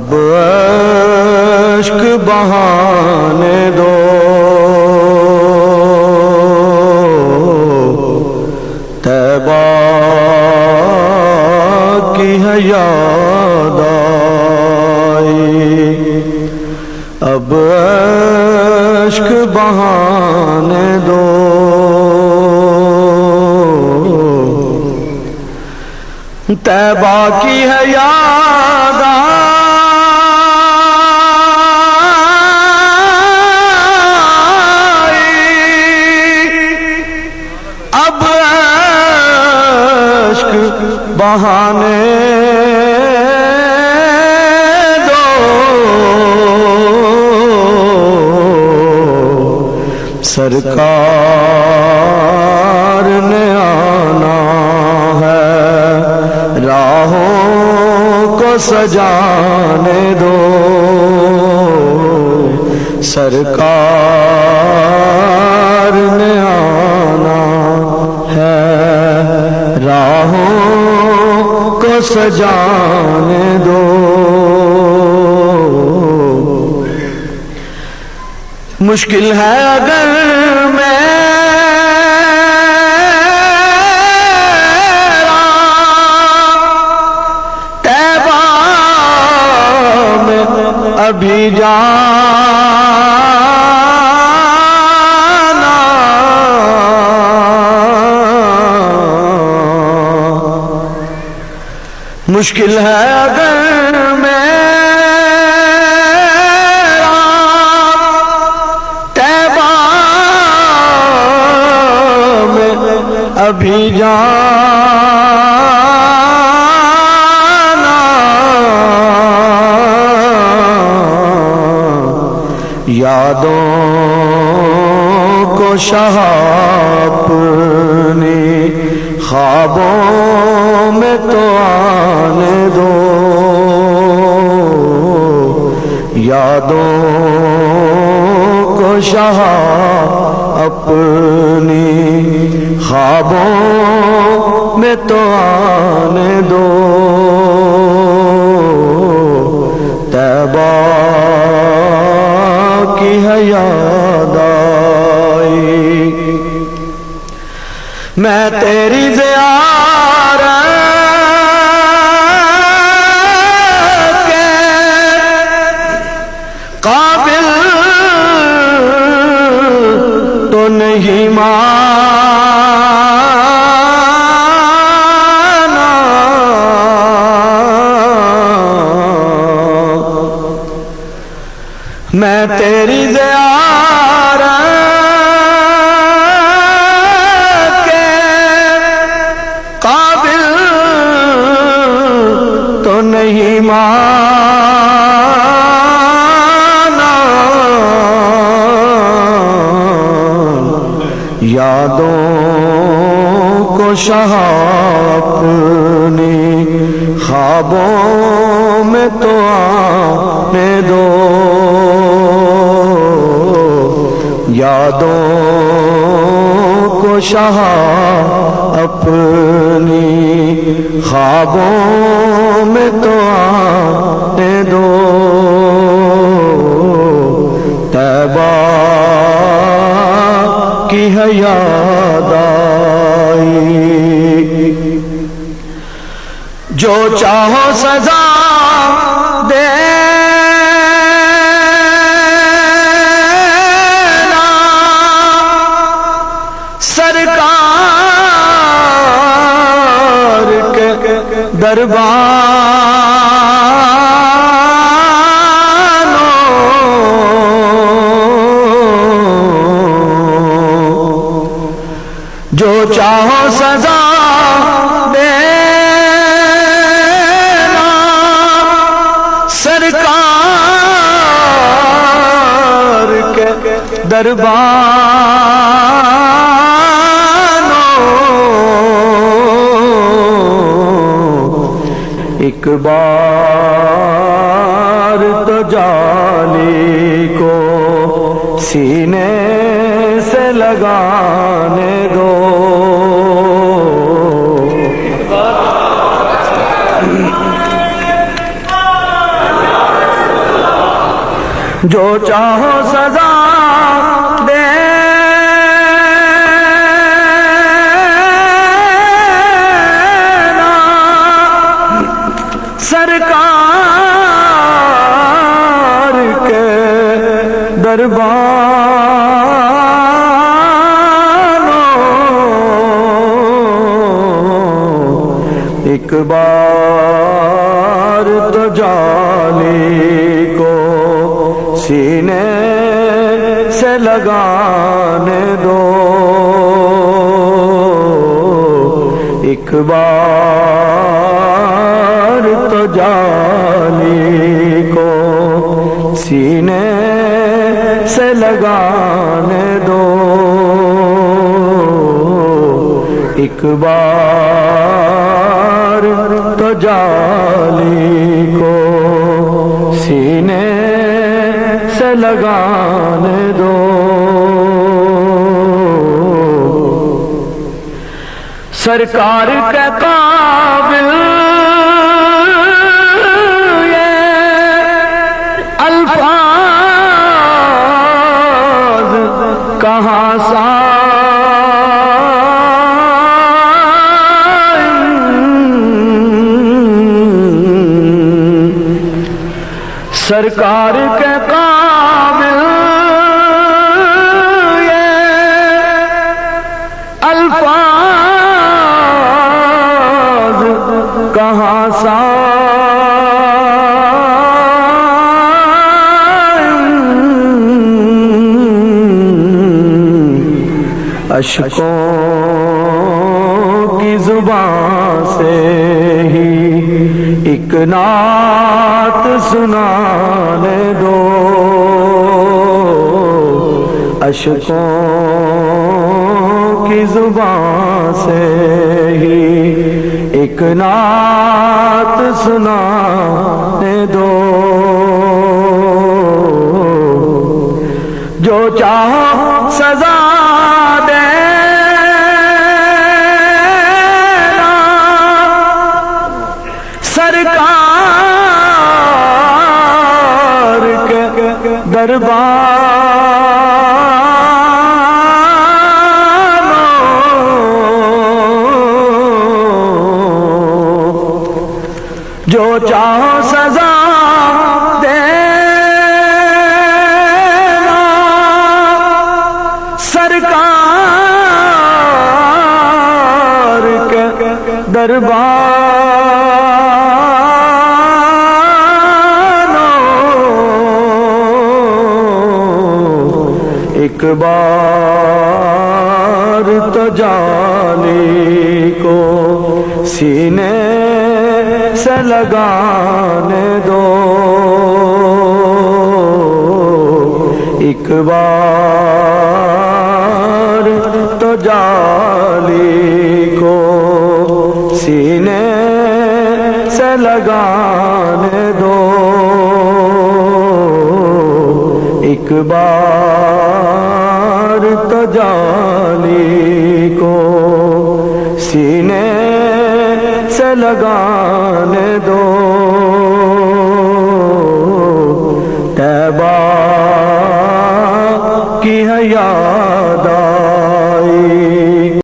اب اشک بہانے دو، طیبہ کی ہے یاد آئی، اب اشک بہانے دو، طیبہ کی ہے یاد آئی، اب اشک بہانے دو، سرکار نے آنا ہے، راہوں کو سجانے دو، سرکار نے آنا ہے، راہوں کو سجانے دو، مشکل ہے اگر میرا طیبہ میں ابھی جانا، مشکل ہے اگر ابھی جانا، یادوں کو شاہ اپنی خوابوں میں تو آنے دو، یادوں کو شاہ اپنی خوابوں میں تو آنے دو، طیبہ کی ہے یاد آئی، میں تیری زیارت کے قابل تو نہیں مانا، میں تیری زیارت کے قابل تو نہیں مانا، یادوں کو شاہ اپنی خوابوں میں تو آنے دو، یادوں کو شاہ اپنی خوابوں میں تو آنے دو، طیبہ کی ہے یاد آئی، جو چاہو سزا دینا، سرکار کے دربانوں، جو چاہو سزا دینا، سرکار کے دربانوں، ایک بار تو جالی کو سینے سے لگانے دو، جو چاہو سزا دینا سرکار کے دربانوں ایک بار تو جالی کو سینے سے لگانے دو ایک بار تو جالی کو سینے سے لگانے دو ایک بار تو جالی کو سینے سے لگانے دو سرکار کے قابل یہ الفاظ کہاں سرکار کے قابل یہ الفاظ کہاں اشکوں کی زبان سے ہی ایک نعت سنانے دو اشکوں کی زبان سے ہی ایک نعت سنانے دو جو چاہو سزا دینا سرکار کے دربانوں جو چاہو سزا دینا سرکار کے دربانوں ایک بار تو جالی کو سینے سے لگانے دو ایک بار تو جالی کو سینے سے لگانے دو ایک بار تو جالی کو سینے سے لگانے دو